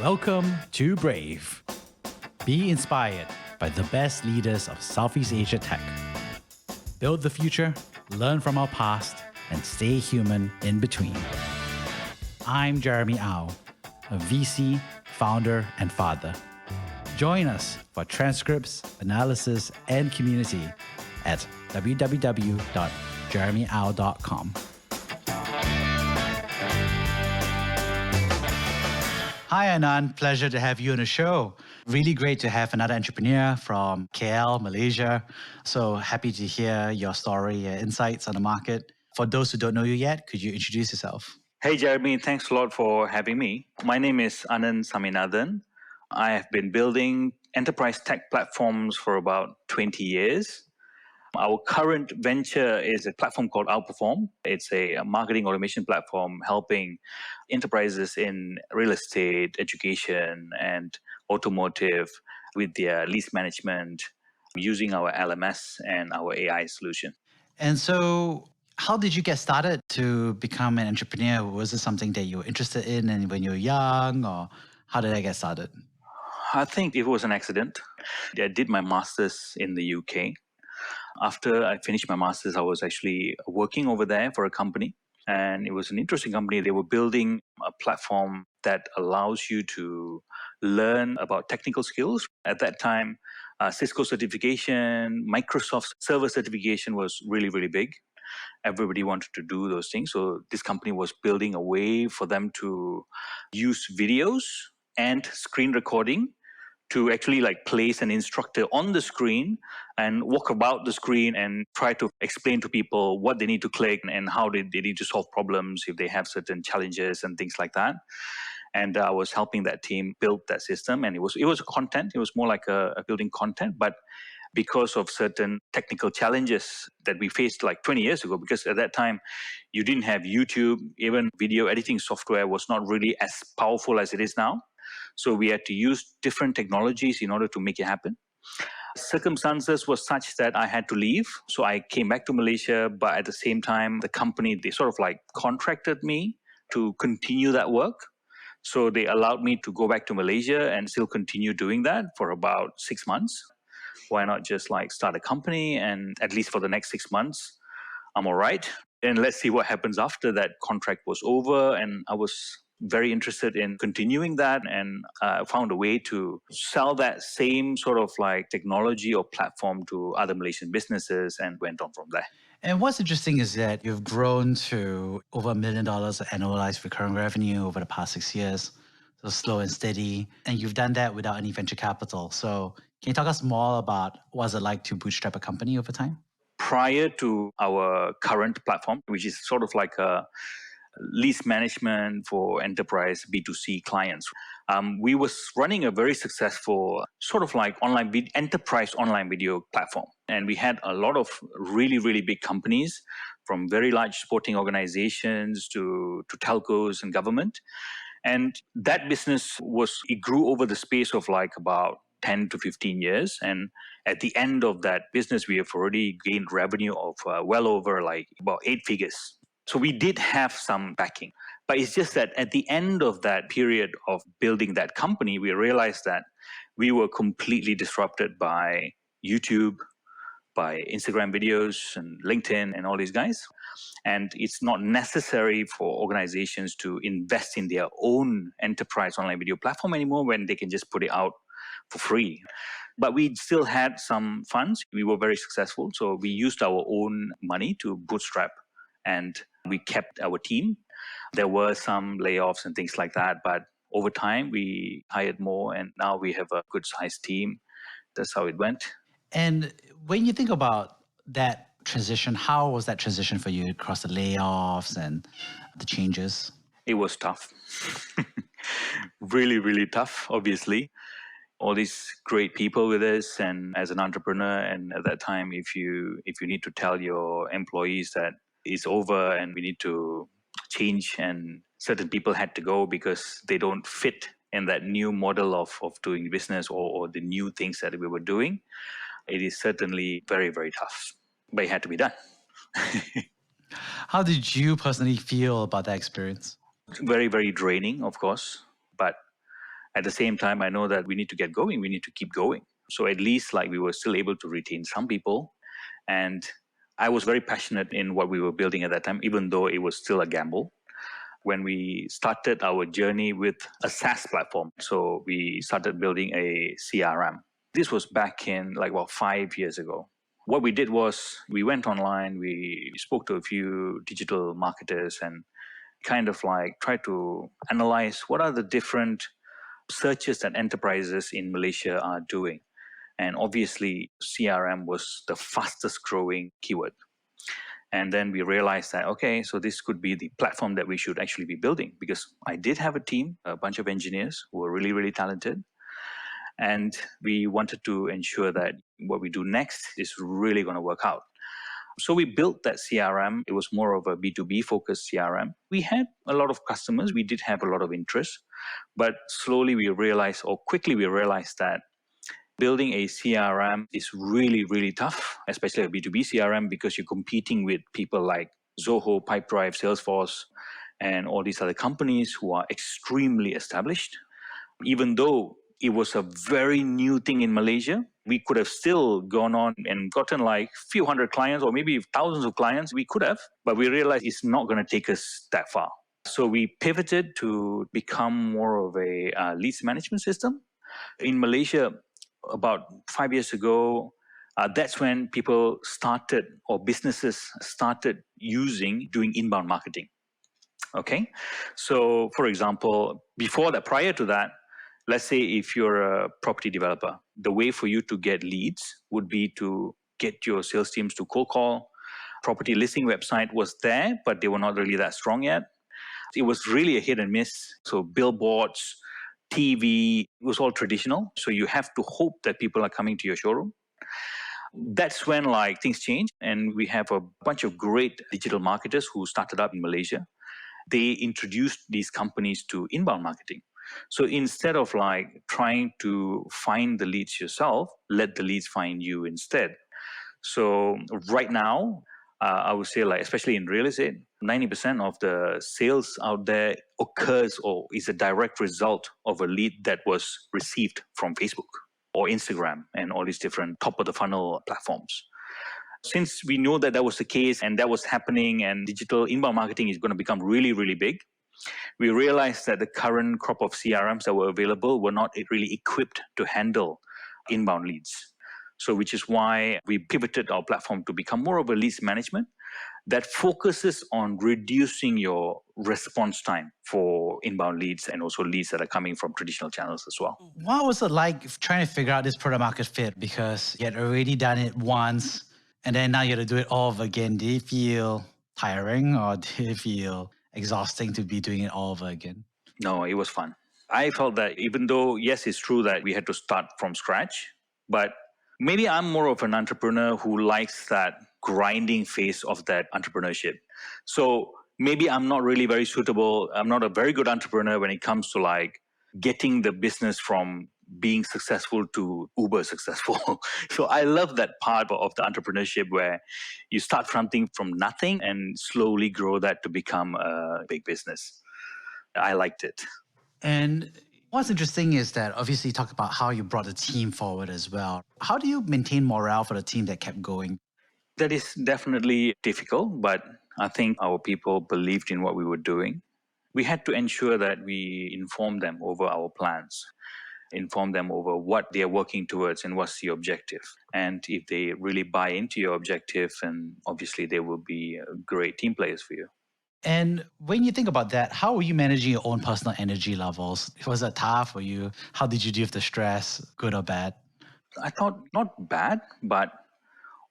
Welcome to Brave. Be inspired by the best leaders of Southeast Asia tech. Build the future, learn from our past, and stay human in between. I'm Jeremy Au, a VC, founder, and father. Join us for transcripts, analysis, and community at www.jeremyau.com. Hi, Anan. Pleasure to have you on the show. Really great to have another entrepreneur from KL, Malaysia. So happy to hear your story and insights on the market. For those who don't know you yet, could you introduce yourself? Hey, Jeremy. Thanks a lot for having me. My name is Anan Saminathen. I have been building enterprise tech platforms for about 20 years. Our current venture is a platform called Outperform. It's a marketing automation platform helping enterprises in real estate, education, and automotive with their lease management using our LMS and our AI solution. And so, how did you get started to become an entrepreneur? Was it something that you were interested in and when you were young, or how did I get started? I think it was an accident. I did my master's in the UK. After I finished my master's, I was actually working over there for a company. And it was an interesting company. They were building a platform that allows you to learn about technical skills. At that time, Cisco certification, Microsoft server certification was really, really big. Everybody wanted to do those things. So this company was building a way for them to use videos and screen recording to actually place an instructor on the screen and walk about the screen and try to explain to people what they need to click and how they need to solve problems if they have certain challenges and things like that. And I was helping that team build that system, and it was a content. It was more like a building content, but because of certain technical challenges that we faced like 20 years ago, because at that time you didn't have YouTube, even video editing software was not really as powerful as it is now. So we had to use different technologies in order to make it happen. Circumstances were such that I had to leave. So I came back to Malaysia, but at the same time, the company, they sort of contracted me to continue that work. So they allowed me to go back to Malaysia and still continue doing that for about 6 months. Why not just start a company, and at least for the next 6 months, I'm all right. And let's see what happens after that contract was over. And I was very interested in continuing that, and found a way to sell that same sort of technology or platform to other Malaysian businesses and went on from there. And what's interesting is that you've grown to over $1 million of annualized recurring revenue over the past 6 years. So slow and steady. And you've done that without any venture capital. So can you talk us more about what's it like to bootstrap a company over time? Prior to our current platform, which is sort of like a lease management for enterprise B2C clients, we was running a very successful sort of enterprise online video platform. And we had a lot of really, really big companies, from very large sporting organizations to telcos and government. And that business it grew over the space of about 10 to 15 years. And at the end of that business, we have already gained revenue of well over about 8 figures. So we did have some backing, but it's just that at the end of that period of building that company, we realized that we were completely disrupted by YouTube, by Instagram videos and LinkedIn and all these guys. And it's not necessary for organizations to invest in their own enterprise online video platform anymore when they can just put it out for free. But we still had some funds. We were very successful. So we used our own money to bootstrap, and we kept our team. There were some layoffs and things like that, but over time we hired more, and now we have a good sized team. That's how it went. And when you think about that transition, how was that transition for you across the layoffs and the changes? It was tough. Really, really tough, obviously. All these great people with us, and as an entrepreneur, and at that time, if you need to tell your employees that it's over and we need to change, and certain people had to go because they don't fit in that new model of doing business or the new things that we were doing, it is certainly very, very tough. But it had to be done. How did you personally feel about that experience? Very, very draining, of course. But At the same time, I know that we need to get going. We need to keep going. So at least like we were still able to retain some people. And I was very passionate in what we were building at that time, even though it was still a gamble. When we started our journey with a SaaS platform, so we started building a CRM. This was back in like about 5 years ago. What we did was we went online, we spoke to a few digital marketers and kind of like tried to analyze what are the different searches that enterprises in Malaysia are doing. And obviously, CRM was the fastest growing keyword. And then we realized that, okay, so this could be the platform that we should actually be building, because I did have a team, a bunch of engineers who were really, really talented. And we wanted to ensure that what we do next is really going to work out. So we built that CRM. It was more of a B2B focused CRM. We had a lot of customers. We did have a lot of interest. But slowly we realized, or quickly we realized, that building a CRM is really, really tough, especially a B2B CRM, because you're competing with people like Zoho, Pipedrive, Salesforce, and all these other companies who are extremely established. Even though it was a very new thing in Malaysia, we could have still gone on and gotten like a few hundred clients or maybe thousands of clients. We could have, but we realized it's not going to take us that far. So we pivoted to become more of a leads management system. In Malaysia, about 5 years ago, that's when people started, or businesses started doing inbound marketing. Okay. So for example, before that, prior to that, let's say if you're a property developer, the way for you to get leads would be to get your sales teams to cold call. Property listing website was there, but they were not really that strong yet. It was really a hit and miss. So billboards, TV, it was all traditional. So you have to hope that people are coming to your showroom. That's when like things change, and we have a bunch of great digital marketers who started up in Malaysia. They introduced these companies to inbound marketing. So instead of like trying to find the leads yourself, let the leads find you instead. So right now, I would say, like, especially in real estate, 90% of the sales out there occurs or is a direct result of a lead that was received from Facebook or Instagram and all these different top of the funnel platforms. Since we know that that was the case and that was happening, and digital inbound marketing is going to become really, really big, we realized that the current crop of CRMs that were available were not really equipped to handle inbound leads. So which is why we pivoted our platform to become more of a leads management that focuses on reducing your response time for inbound leads and also leads that are coming from traditional channels as well. What was it like trying to figure out this product market fit? Because you had already done it once and then now you had to do it all over again. Did it feel tiring or did it feel exhausting to be doing it all over again? No, it was fun. I felt that even though, yes, it's true that we had to start from scratch, but maybe I'm more of an entrepreneur who likes that grinding phase of that entrepreneurship. So maybe I'm not really very suitable. I'm not a very good entrepreneur when it comes to like getting the business from being successful to uber successful. So I love that part of the entrepreneurship where you start something from nothing and slowly grow that to become a big business. I liked it. And what's interesting is that obviously you talk about how you brought the team forward as well. How do you maintain morale for the team that kept going? That is definitely difficult, but I think our people believed in what we were doing. We had to ensure that we inform them over our plans, inform them over what they are working towards and what's the objective. And if they really buy into your objective, then obviously they will be great team players for you. And when you think about that, how were you managing your own personal energy levels? Was it tough for you? How did you deal with the stress, good or bad? I thought not bad, but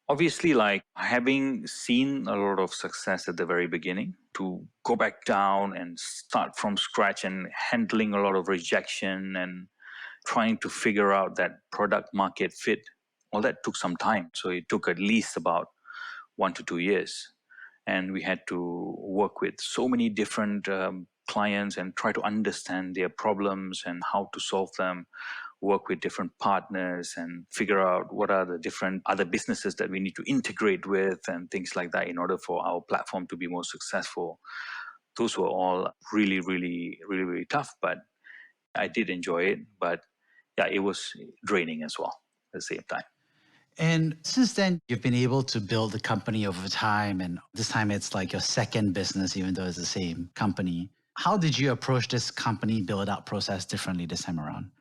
obviously, like having seen a lot of success at the very beginning, to go back down and start from scratch and handling a lot of rejection and trying to figure out that product market fit, all that took some time. So it took at least about 1 to 2 years. And we had to work with so many different clients and try to understand their problems and how to solve them, work with different partners and figure out what are the different other businesses that we need to integrate with and things like that in order for our platform to be more successful. Those were all really, really, really, really tough. But I did enjoy it, but yeah, it was draining as well at the same time. And since then, you've been able to build the company over time. And this time it's like your second business, even though it's the same company. How did you approach this company build out process differently this time around?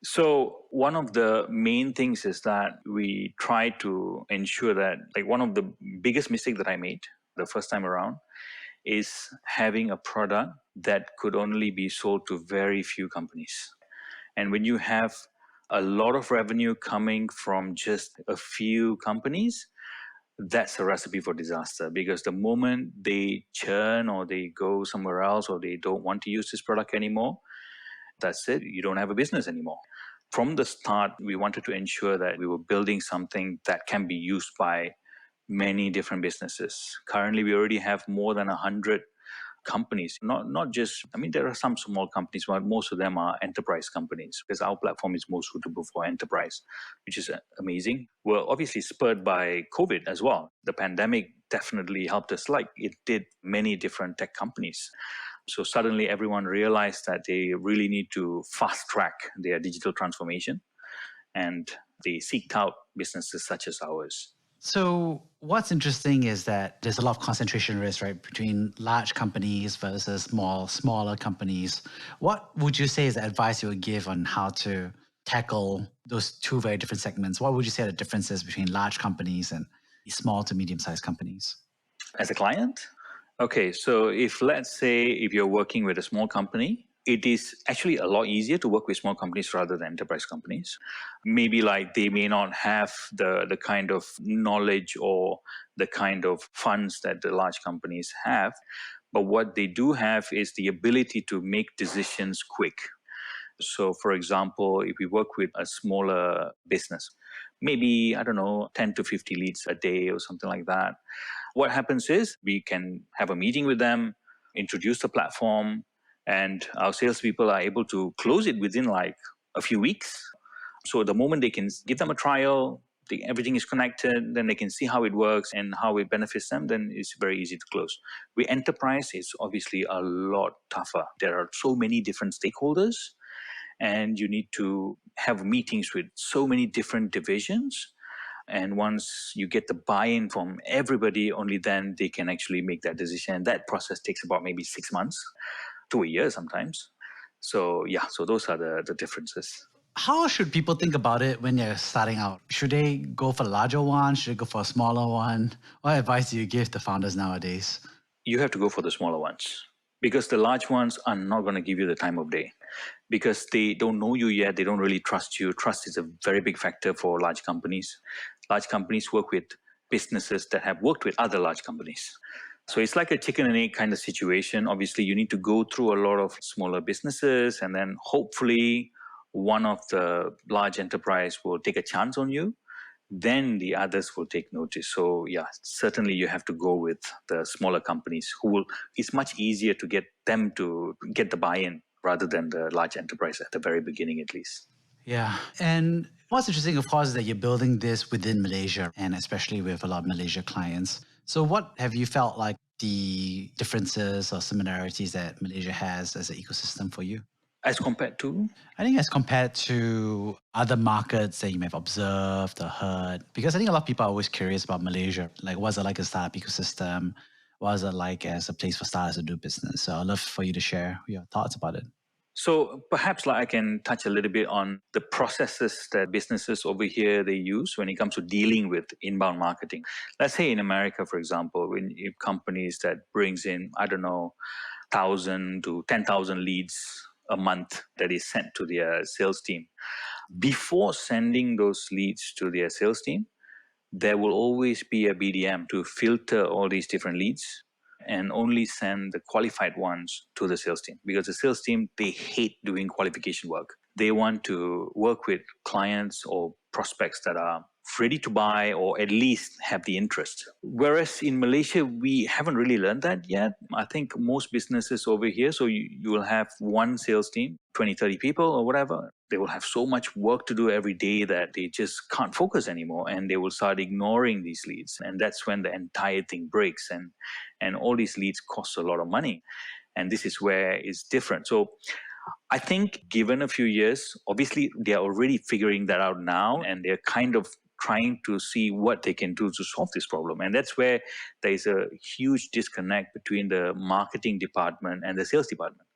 So one of the main things is that we try to ensure that, like, one of the biggest mistake that I made the first time around is having a product that could only be sold to very few companies. And when you have a lot of revenue coming from just a few companies, that's a recipe for disaster, because the moment they churn or they go somewhere else or they don't want to use this product anymore, that's it. You don't have a business anymore. From the start, we wanted to ensure that we were building something that can be used by many different businesses. Currently, we already have more than 100 companies, not just, I mean, there are some small companies, but most of them are enterprise companies, because our platform is more suitable for enterprise, which is amazing. We're obviously spurred by COVID as well. The pandemic definitely helped us, like it did many different tech companies. So suddenly everyone realized that they really need to fast track their digital transformation, and they seeked out businesses such as ours. So what's interesting is that there's a lot of concentration risk, right, between large companies versus smaller companies. What would you say is the advice you would give on how to tackle those two very different segments? What would you say are the differences between large companies and small to medium-sized companies? As a client? Okay, so let's say if you're working with a small company, it is actually a lot easier to work with small companies rather than enterprise companies. Maybe like they may not have the kind of knowledge or the kind of funds that the large companies have, but what they do have is the ability to make decisions quick. So for example, if we work with a smaller business, maybe, I don't know, 10 to 50 leads a day or something like that, what happens is we can have a meeting with them, introduce the platform, and our salespeople are able to close it within like a few weeks. So the moment they can give them a trial, everything is connected, then they can see how it works and how it benefits them, then it's very easy to close. With enterprise, it's obviously a lot tougher. There are so many different stakeholders, and you need to have meetings with so many different divisions. And once you get the buy-in from everybody, only then they can actually make that decision. And that process takes about maybe 6 months to a year sometimes. So yeah, so those are the differences. How should people think about it when they're starting out? Should they go for a larger one? Should they go for a smaller one? What advice do you give to founders nowadays? You have to go for the smaller ones, because the large ones are not going to give you the time of day, because they don't know you yet. They don't really trust you. Trust is a very big factor for large companies. Large companies work with businesses that have worked with other large companies. So it's like a chicken and egg kind of situation. Obviously, you need to go through a lot of smaller businesses, and then hopefully one of the large enterprise will take a chance on you. Then the others will take notice. So yeah, certainly you have to go with the smaller companies it's much easier to get them to get the buy-in rather than the large enterprise at the very beginning, at least. Yeah. And what's interesting, of course, is that you're building this within Malaysia, and especially with a lot of Malaysia clients. So what have you felt like the differences or similarities that Malaysia has as an ecosystem for you? As compared to? I think as compared to other markets that you may have observed or heard, because I think a lot of people are always curious about Malaysia. Like, what's it like a startup ecosystem? What's it like as a place for startups to do business? So I'd love for you to share your thoughts about it. So perhaps like I can touch a little bit on the processes that businesses over here they use when it comes to dealing with inbound marketing. Let's say in America, for example, when you have companies that brings in, I don't know, 1,000 to 10,000 leads a month that is sent to their sales team. Before sending those leads to their sales team, there will always be a BDM to filter all these different leads and only send the qualified ones to the sales team, because the sales team, they hate doing qualification work. They want to work with clients or prospects that are ready to buy or at least have the interest. Whereas in Malaysia, we haven't really learned that yet. I think most businesses over here, so you will have one sales team, 20, 30 people or whatever. They will have so much work to do every day that they just can't focus anymore, and they will start ignoring these leads. And that's when the entire thing breaks, and all these leads cost a lot of money. And this is where it's different. So I think given a few years, obviously they're already figuring that out now, and they're kind of trying to see what they can do to solve this problem. And that's where there is a huge disconnect between the marketing department and the sales department.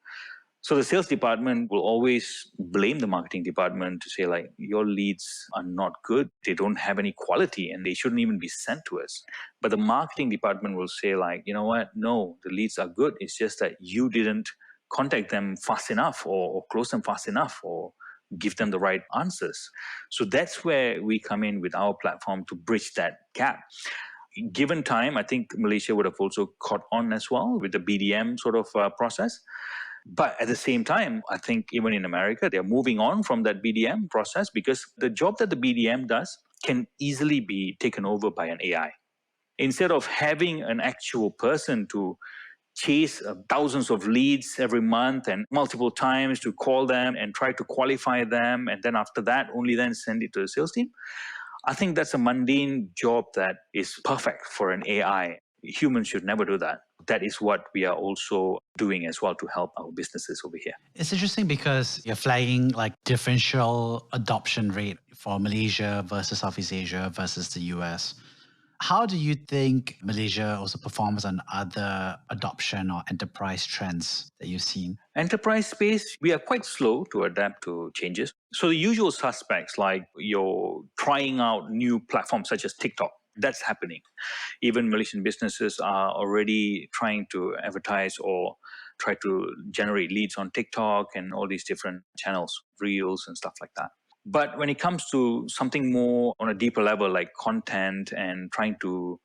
So the sales department will always blame the marketing department to say, like, your leads are not good. They don't have any quality and they shouldn't even be sent to us. But the marketing department will say, like, you know what? No, the leads are good. It's just that you didn't contact them fast enough or close them fast enough or give them the right answers. So that's where we come in with our platform to bridge that gap. Given time, I think Malaysia would have also caught on as well with the BDM sort of process. But at the same time, I think even in America, they're moving on from that BDM process because the job that the BDM does can easily be taken over by an AI. Instead of having an actual person to chase thousands of leads every month and multiple times to call them and try to qualify them, and then after that, only then send it to the sales team, I think that's a mundane job that is perfect for an AI. Humans should never do that. That is what we are also doing as well to help our businesses over here. It's interesting because you're flagging like differential adoption rate for Malaysia versus Southeast Asia versus the US. How do you think Malaysia also performs on other adoption or enterprise trends that you've seen? Enterprise space, we are quite slow to adapt to changes. So the usual suspects, like you're trying out new platforms such as TikTok, that's happening. Even Malaysian businesses are already trying to advertise or try to generate leads on TikTok and all these different channels, reels and stuff like that. But when it comes to something more on a deeper level, like content and trying to,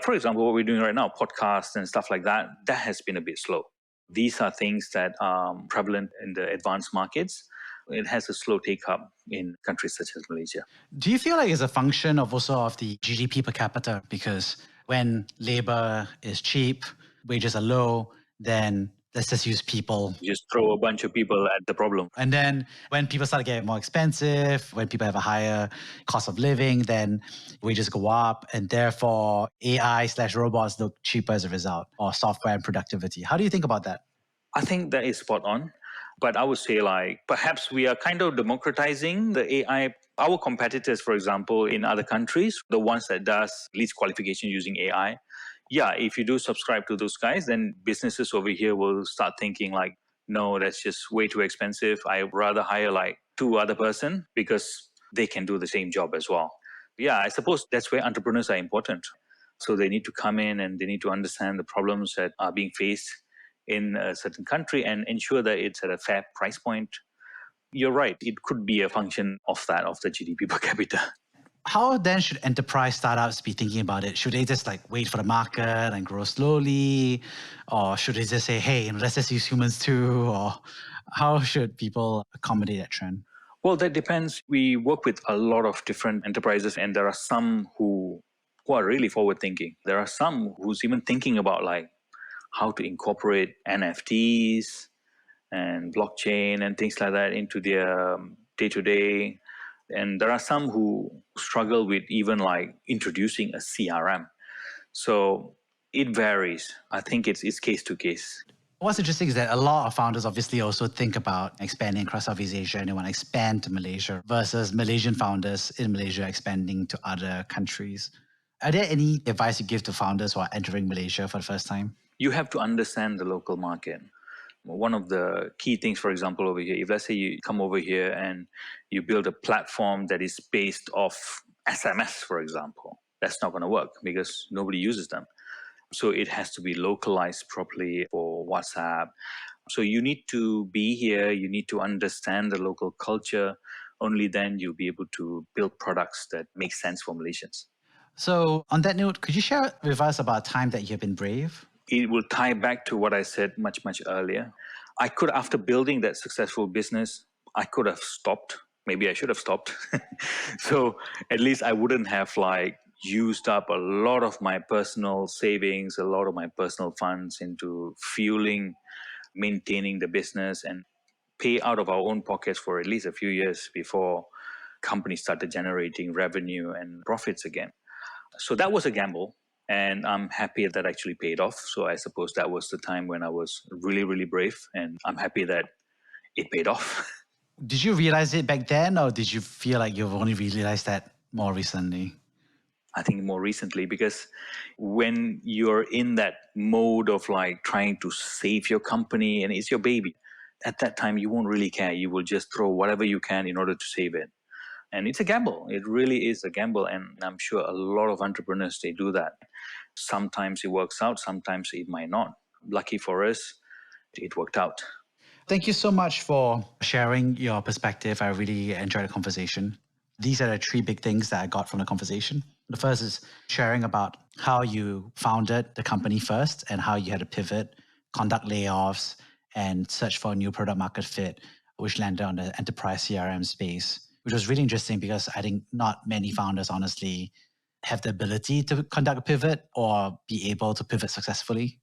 for example, what we're doing right now, podcasts and stuff like that, that has been a bit slow. These are things that are prevalent in the advanced markets. It has a slow take up in countries such as Malaysia. Do you feel like it's a function of also of the GDP per capita? Because when labor is cheap, wages are low, then let's just use people. You just throw a bunch of people at the problem. And then when people start to get more expensive, when people have a higher cost of living, then wages go up. And therefore, AI/robots look cheaper as a result, or software and productivity. How do you think about that? I think that is spot on. But I would say, like, perhaps we are kind of democratizing the AI. Our competitors, for example, in other countries, the ones that does leads qualification using AI, yeah, if you do subscribe to those guys, then businesses over here will start thinking like, no, that's just way too expensive. I'd rather hire like two other person because they can do the same job as well. Yeah, I suppose that's where entrepreneurs are important. So they need to come in and they need to understand the problems that are being faced in a certain country and ensure that it's at a fair price point. You're right. It could be a function of that, of the GDP per capita. How then should enterprise startups be thinking about it? Should they just like wait for the market and grow slowly? Or should they just say, hey, let's just use humans too? Or how should people accommodate that trend? Well, that depends. We work with a lot of different enterprises, and there are some who are really forward thinking. There are some who's even thinking about like how to incorporate NFTs and blockchain and things like that into their day-to-day. And there are some who struggle with even like introducing a CRM. So it varies. I think it's case to case. What's interesting is that a lot of founders obviously also think about expanding across Southeast Asia and they want to expand to Malaysia versus Malaysian founders in Malaysia expanding to other countries. Are there any advice you give to founders who are entering Malaysia for the first time? You have to understand the local market. One of the key things, for example, over here, if let's say you come over here and you build a platform that is based off SMS, for example, that's not going to work because nobody uses them. So it has to be localized properly for WhatsApp. So you need to be here, you need to understand the local culture. Only then you'll be able to build products that make sense for Malaysians. So on that note, could you share with us about a time that you've been brave? It will tie back to what I said much earlier. I could, after building that successful business, I could have stopped. Maybe I should have stopped. So at least I wouldn't have like used up a lot of my personal savings, a lot of my personal funds into fueling, maintaining the business and pay out of our own pockets for at least a few years before companies started generating revenue and profits again. So that was a gamble. And I'm happy that actually paid off. So I suppose that was the time when I was really, really brave. And I'm happy that it paid off. Did you realize it back then, or did you feel like you've only realized that more recently? I think more recently, because when you're in that mode of like trying to save your company and it's your baby, at that time you won't really care. You will just throw whatever you can in order to save it. And it's a gamble. It really is a gamble. And I'm sure a lot of entrepreneurs, they do that. Sometimes it works out, sometimes it might not. Lucky for us, it worked out. Thank you so much for sharing your perspective. I really enjoyed the conversation. These are the three big things that I got from the conversation. The first is sharing about how you founded the company first and how you had to pivot, conduct layoffs, and search for a new product market fit, which landed on the enterprise CRM space, which was really interesting because I think not many founders honestly have the ability to conduct a pivot or be able to pivot successfully.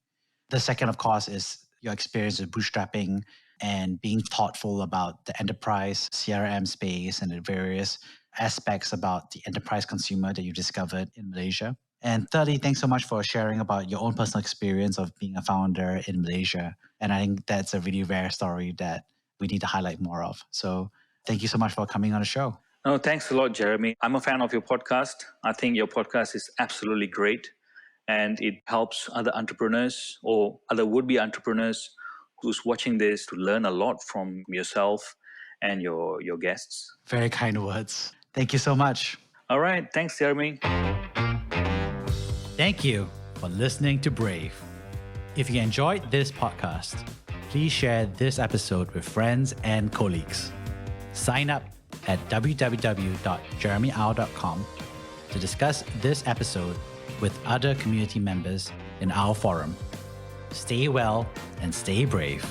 The second, of course, is your experience with bootstrapping and being thoughtful about the enterprise CRM space and the various aspects about the enterprise consumer that you discovered in Malaysia. And thirdly, thanks so much for sharing about your own personal experience of being a founder in Malaysia. And I think that's a really rare story that we need to highlight more of. So thank you so much for coming on the show. No, thanks a lot, Jeremy. I'm a fan of your podcast. I think your podcast is absolutely great. And it helps other entrepreneurs or other would-be entrepreneurs who's watching this to learn a lot from yourself and your guests. Very kind words. Thank you so much. All right. Thanks, Jeremy. Thank you for listening to Brave. If you enjoyed this podcast, please share this episode with friends and colleagues. Sign up at www.jeremyau.com to discuss this episode with other community members in our forum. Stay well and stay brave.